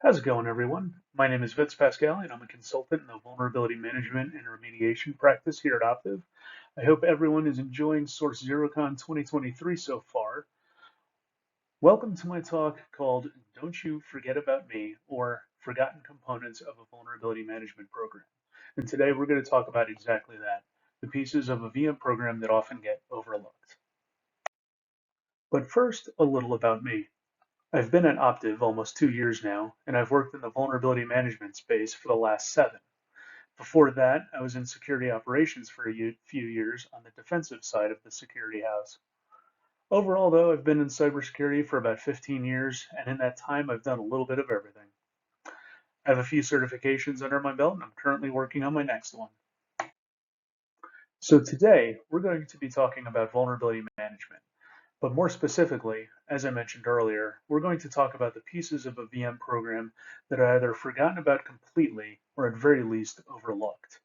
How's it going, everyone? My name is Vince Pascal, and I'm a consultant in the vulnerability management and remediation practice here at Optiv. I hope everyone is enjoying Source ZeroCon 2023 so far. Welcome to my talk called Don't You Forget About Me, or Forgotten Components of a Vulnerability Management Program. And today we're going to talk about exactly that, the pieces of a VM program that often get overlooked. But first, a little about me. I've been at Optiv almost 2 years now, and I've worked in the vulnerability management space for the last 7. Before that, I was in security operations for a few years on the defensive side of the security house. Overall, though, I've been in cybersecurity for about 15 years, and in that time, I've done a little bit of everything. I have a few certifications under my belt, and I'm currently working on my next one. So today, we're going to be talking about vulnerability management. But more specifically, as I mentioned earlier, we're going to talk about the pieces of a VM program that are either forgotten about completely or at very least overlooked.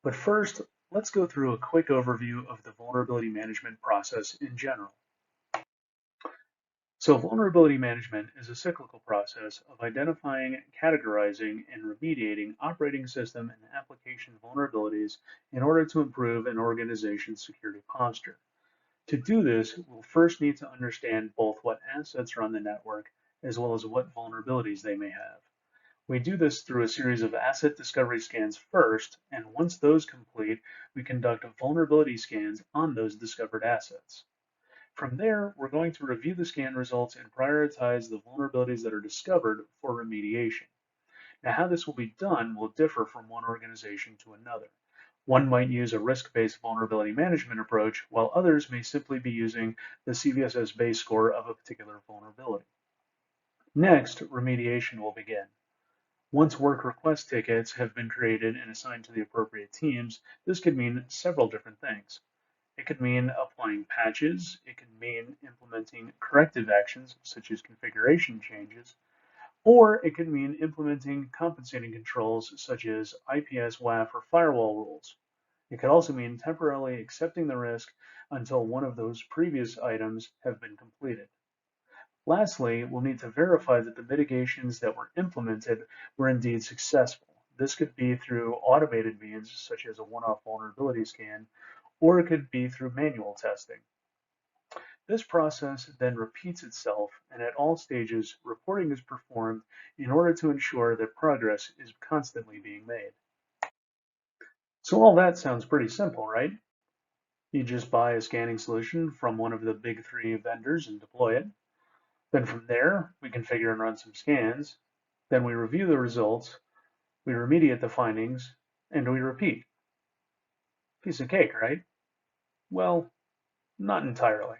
But first, let's go through a quick overview of the vulnerability management process in general. So vulnerability management is a cyclical process of identifying, categorizing, and remediating operating system and application vulnerabilities in order to improve an organization's security posture. To do this, we'll first need to understand both what assets are on the network as well as what vulnerabilities they may have. We do this through a series of asset discovery scans first, and once those complete, we conduct vulnerability scans on those discovered assets. From there, we're going to review the scan results and prioritize the vulnerabilities that are discovered for remediation. Now, how this will be done will differ from one organization to another. One might use a risk-based vulnerability management approach, while others may simply be using the CVSS base score of a particular vulnerability. Next, remediation will begin. Once work request tickets have been created and assigned to the appropriate teams, this could mean several different things. It could mean applying patches, it could mean implementing corrective actions such as configuration changes, or it could mean implementing compensating controls such as IPS, WAF, or firewall rules. It could also mean temporarily accepting the risk until one of those previous items have been completed. Lastly, we'll need to verify that the mitigations that were implemented were indeed successful. This could be through automated means, such as a one-off vulnerability scan, or it could be through manual testing. This process then repeats itself, and at all stages, reporting is performed in order to ensure that progress is constantly being made. So all that sounds pretty simple, right? You just buy a scanning solution from one of the big 3 vendors and deploy it. Then from there, we configure and run some scans. Then we review the results, we remediate the findings, and we repeat. Piece of cake, right? Well, not entirely.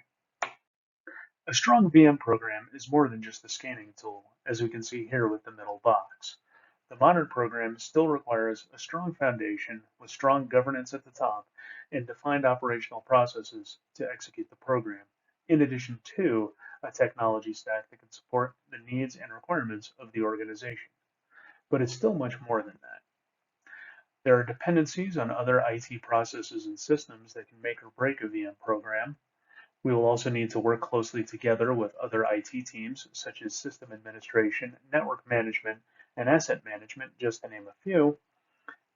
A strong VM program is more than just a scanning tool, as we can see here with the middle box. The modern program still requires a strong foundation with strong governance at the top and defined operational processes to execute the program, in addition to a technology stack that can support the needs and requirements of the organization. But it's still much more than that. There are dependencies on other IT processes and systems that can make or break a VM program. We will also need to work closely together with other IT teams, such as system administration, network management, and asset management, just to name a few.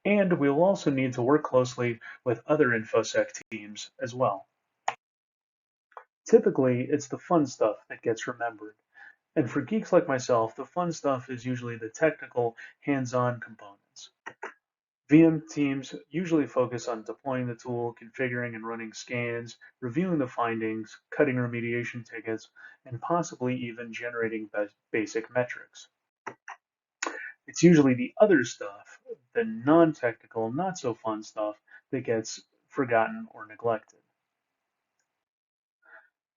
And we will also need to work closely with other InfoSec teams as well. Typically, it's the fun stuff that gets remembered. And for geeks like myself, the fun stuff is usually the technical, hands-on components. VM teams usually focus on deploying the tool, configuring and running scans, reviewing the findings, cutting remediation tickets, and possibly even generating basic metrics. It's usually the other stuff, the non-technical, not so fun stuff, that gets forgotten or neglected.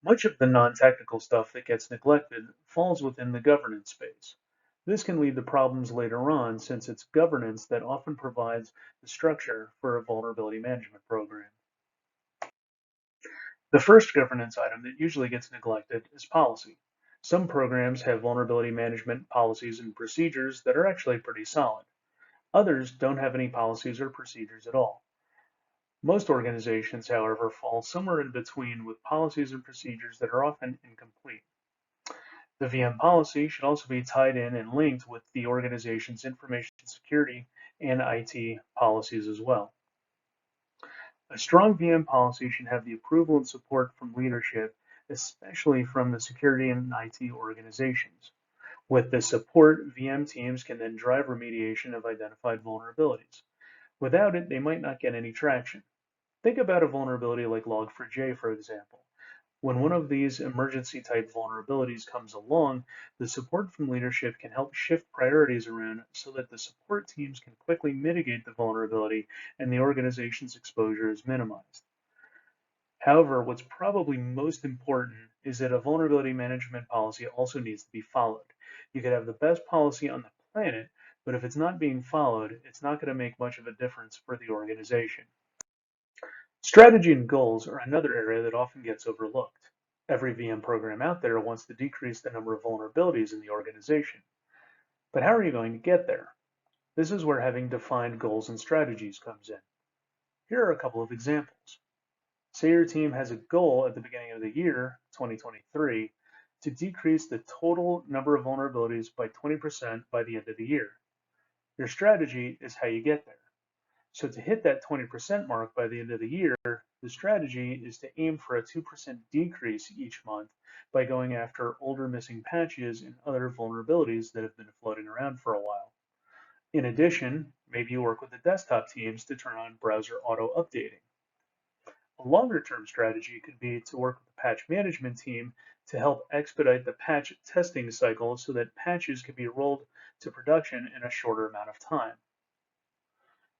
Much of the non-technical stuff that gets neglected falls within the governance space. This can lead to problems later on since it's governance that often provides the structure for a vulnerability management program. The first governance item that usually gets neglected is policy. Some programs have vulnerability management policies and procedures that are actually pretty solid. Others don't have any policies or procedures at all. Most organizations, however, fall somewhere in between with policies and procedures that are often incomplete. The VM policy should also be tied in and linked with the organization's information security and IT policies as well. A strong VM policy should have the approval and support from leadership, especially from the security and IT organizations. With this support, VM teams can then drive remediation of identified vulnerabilities. Without it, they might not get any traction. Think about a vulnerability like Log4j, for example. When one of these emergency type vulnerabilities comes along, the support from leadership can help shift priorities around so that the support teams can quickly mitigate the vulnerability and the organization's exposure is minimized. However, what's probably most important is that a vulnerability management policy also needs to be followed. You could have the best policy on the planet, but if it's not being followed, it's not going to make much of a difference for the organization. Strategy and goals are another area that often gets overlooked. Every VM program out there wants to decrease the number of vulnerabilities in the organization. But how are you going to get there? This is where having defined goals and strategies comes in. Here are a couple of examples. Say your team has a goal at the beginning of the year, 2023, to decrease the total number of vulnerabilities by 20% by the end of the year. Your strategy is how you get there. So to hit that 20% mark by the end of the year, the strategy is to aim for a 2% decrease each month by going after older missing patches and other vulnerabilities that have been floating around for a while. In addition, maybe you work with the desktop teams to turn on browser auto updating. A longer-term strategy could be to work with the patch management team to help expedite the patch testing cycle so that patches can be rolled to production in a shorter amount of time.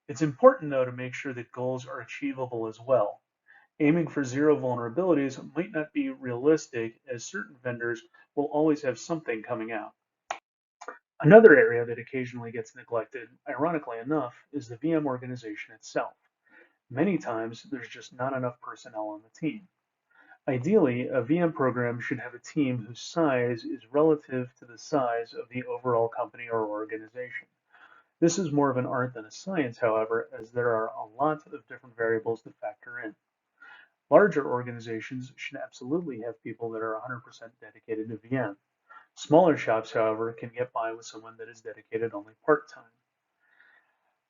It's important, though, to make sure that goals are achievable as well. Aiming for zero vulnerabilities might not be realistic, as certain vendors will always have something coming out. Another area that occasionally gets neglected, ironically enough, is the VM organization itself. Many times, there's just not enough personnel on the team. Ideally, a VM program should have a team whose size is relative to the size of the overall company or organization. This is more of an art than a science, however, as there are a lot of different variables to factor in. Larger organizations should absolutely have people that are 100% dedicated to VM. Smaller shops, however, can get by with someone that is dedicated only part-time.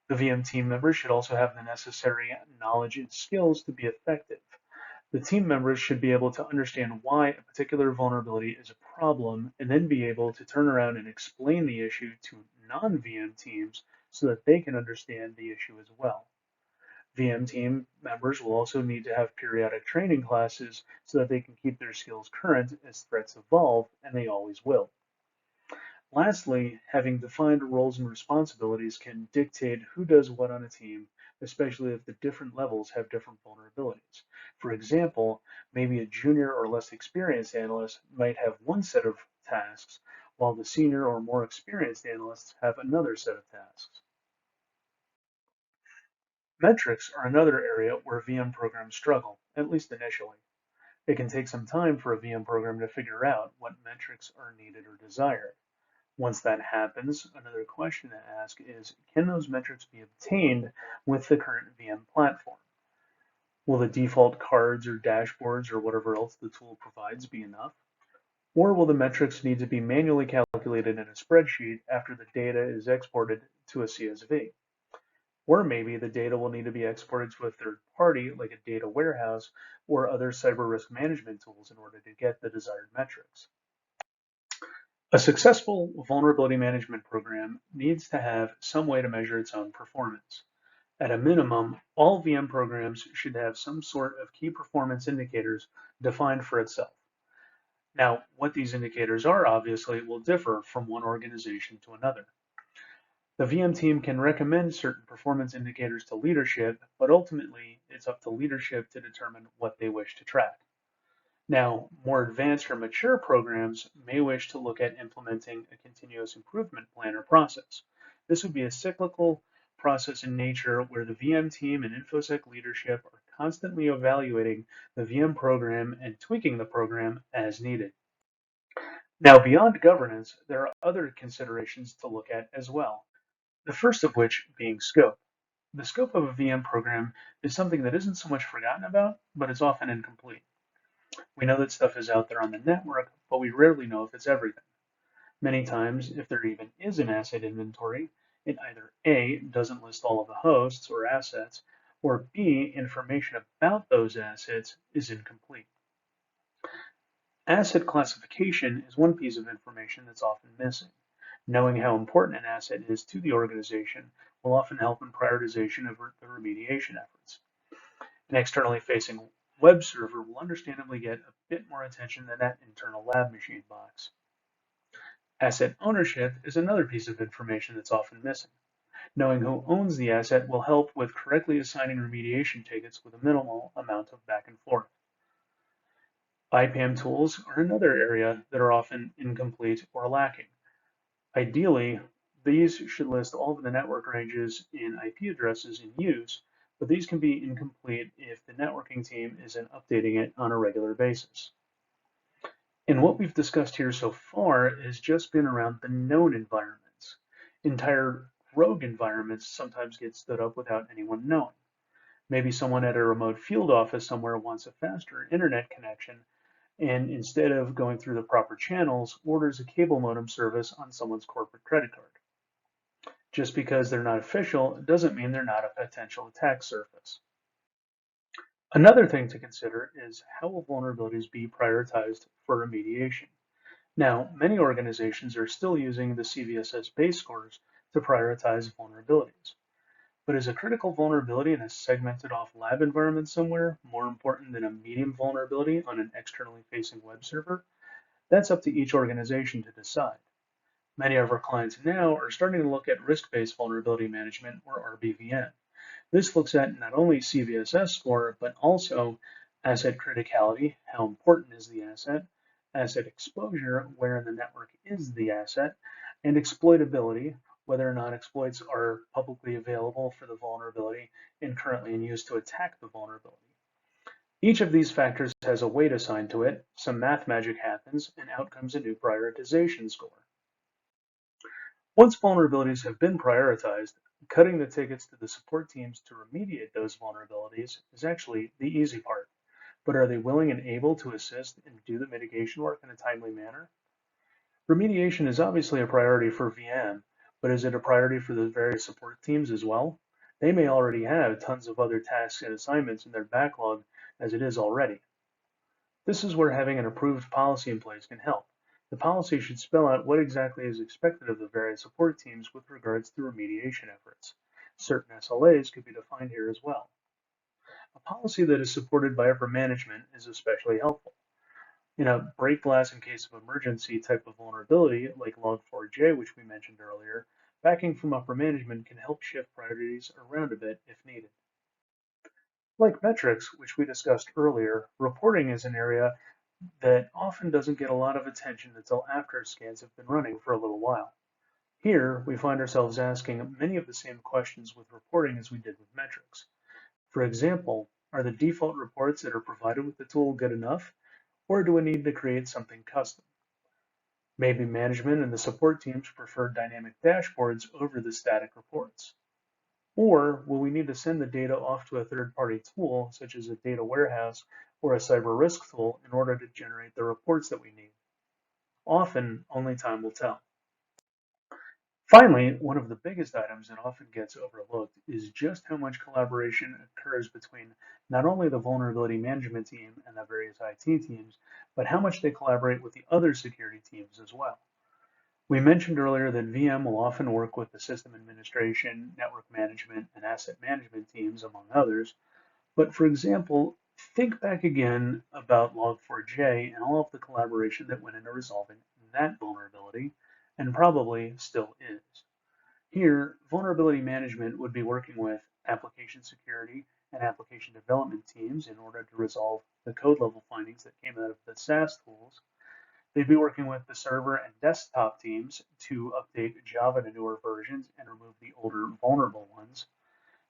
The VM team members should also have the necessary knowledge and skills to be effective. The team members should be able to understand why a particular vulnerability is a problem and then be able to turn around and explain the issue to non-VM teams so that they can understand the issue as well. VM team members will also need to have periodic training classes so that they can keep their skills current as threats evolve, and they always will. Lastly, having defined roles and responsibilities can dictate who does what on a team, especially if the different levels have different vulnerabilities. For example, maybe a junior or less experienced analyst might have one set of tasks, while the senior or more experienced analysts have another set of tasks. Metrics are another area where VM programs struggle, at least initially. It can take some time for a VM program to figure out what metrics are needed or desired. Once that happens, another question to ask is, can those metrics be obtained with the current VM platform? Will the default cards or dashboards or whatever else the tool provides be enough? Or will the metrics need to be manually calculated in a spreadsheet after the data is exported to a CSV? Or maybe the data will need to be exported to a third party like a data warehouse or other cyber risk management tools in order to get the desired metrics. A successful vulnerability management program needs to have some way to measure its own performance. At a minimum, all VM programs should have some sort of key performance indicators defined for itself. Now, what these indicators are obviously will differ from one organization to another. The VM team can recommend certain performance indicators to leadership, but ultimately it's up to leadership to determine what they wish to track. Now, more advanced or mature programs may wish to look at implementing a continuous improvement plan or process. This would be a cyclical process in nature where the VM team and InfoSec leadership are constantly evaluating the VM program and tweaking the program as needed. Now, beyond governance, there are other considerations to look at as well. The first of which being scope. The scope of a VM program is something that isn't so much forgotten about, but is often incomplete. We know that stuff is out there on the network, but we rarely know if it's everything. Many times, if there even is an asset inventory, it either A, doesn't list all of the hosts or assets, or B, information about those assets is incomplete. Asset classification is one piece of information that's often missing. Knowing how important an asset is to the organization will often help in prioritization of the remediation efforts. An externally facing web server will understandably get a bit more attention than that internal lab machine box. Asset ownership is another piece of information that's often missing. Knowing who owns the asset will help with correctly assigning remediation tickets with a minimal amount of back and forth. IPAM tools are another area that are often incomplete or lacking. Ideally, these should list all of the network ranges and IP addresses in use, but these can be incomplete if the networking team isn't updating it on a regular basis. And what we've discussed here so far has just been around the known environments. Entire rogue environments sometimes get stood up without anyone knowing. Maybe someone at a remote field office somewhere wants a faster internet connection, and instead of going through the proper channels, orders a cable modem service on someone's corporate credit card. Just because they're not official doesn't mean they're not a potential attack surface. Another thing to consider is how will vulnerabilities be prioritized for remediation? Now, many organizations are still using the CVSS base scores to prioritize vulnerabilities. But is a critical vulnerability in a segmented off lab environment somewhere more important than a medium vulnerability on an externally facing web server? That's up to each organization to decide. Many of our clients now are starting to look at risk-based vulnerability management, or RBVM. This looks at not only CVSS score, but also asset criticality, how important is the asset exposure, where in the network is the asset, and exploitability, whether or not exploits are publicly available for the vulnerability and currently in use to attack the vulnerability. Each of these factors has a weight assigned to it, some math magic happens, and out comes a new prioritization score. Once vulnerabilities have been prioritized, cutting the tickets to the support teams to remediate those vulnerabilities is actually the easy part. But are they willing and able to assist and do the mitigation work in a timely manner? Remediation is obviously a priority for VM, but is it a priority for the various support teams as well? They may already have tons of other tasks and assignments in their backlog as it is already. This is where having an approved policy in place can help. The policy should spell out what exactly is expected of the various support teams with regards to remediation efforts. Certain SLAs could be defined here as well. A policy that is supported by upper management is especially helpful. In a break glass in case of emergency type of vulnerability, like Log4j, which we mentioned earlier, backing from upper management can help shift priorities around a bit if needed. Like metrics, which we discussed earlier, reporting is an area that often doesn't get a lot of attention until after scans have been running for a little while. Here, we find ourselves asking many of the same questions with reporting as we did with metrics. For example, are the default reports that are provided with the tool good enough, or do we need to create something custom? Maybe management and the support teams prefer dynamic dashboards over the static reports. Or will we need to send the data off to a third-party tool, such as a data warehouse or a cyber risk tool, in order to generate the reports that we need? Often, only time will tell. Finally, one of the biggest items that often gets overlooked is just how much collaboration occurs between not only the vulnerability management team and the various IT teams, but how much they collaborate with the other security teams as well. We mentioned earlier that VM will often work with the system administration, network management, and asset management teams, among others. But for example, think back again about Log4j and all of the collaboration that went into resolving that vulnerability, and probably still is. Here, vulnerability management would be working with application security and application development teams in order to resolve the code level findings that came out of the SaaS tools. They'd be working with the server and desktop teams to update Java to newer versions and remove the older vulnerable ones.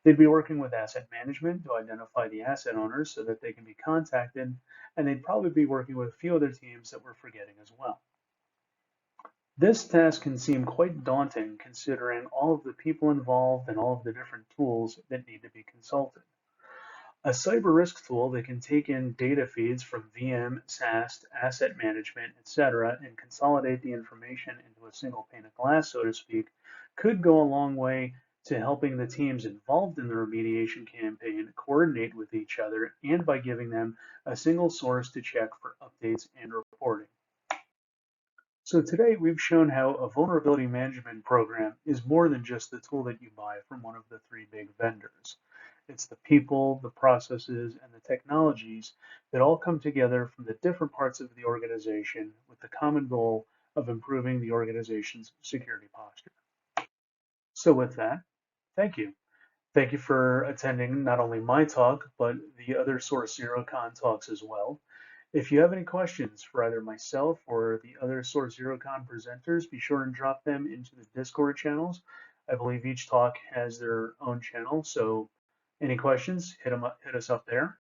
They'd be working with asset management to identify the asset owners so that they can be contacted, and they'd probably be working with a few other teams that we're forgetting as well. This task can seem quite daunting considering all of the people involved and all of the different tools that need to be consulted. A cyber risk tool that can take in data feeds from VM, SAST, asset management, etc., and consolidate the information into a single pane of glass, so to speak, could go a long way to helping the teams involved in the remediation campaign coordinate with each other and by giving them a single source to check for updates and reporting. So today we've shown how a vulnerability management program is more than just the tool that you buy from one of the three big vendors. It's the people, the processes, and the technologies that all come together from the different parts of the organization with the common goal of improving the organization's security posture. So with that, thank you. Thank you for attending not only my talk, but the other Source Zero Con talks as well. If you have any questions for either myself or the other Source Zero Con presenters, be sure and drop them into the Discord channels. I believe each talk has their own channel, so any questions, hit us up there.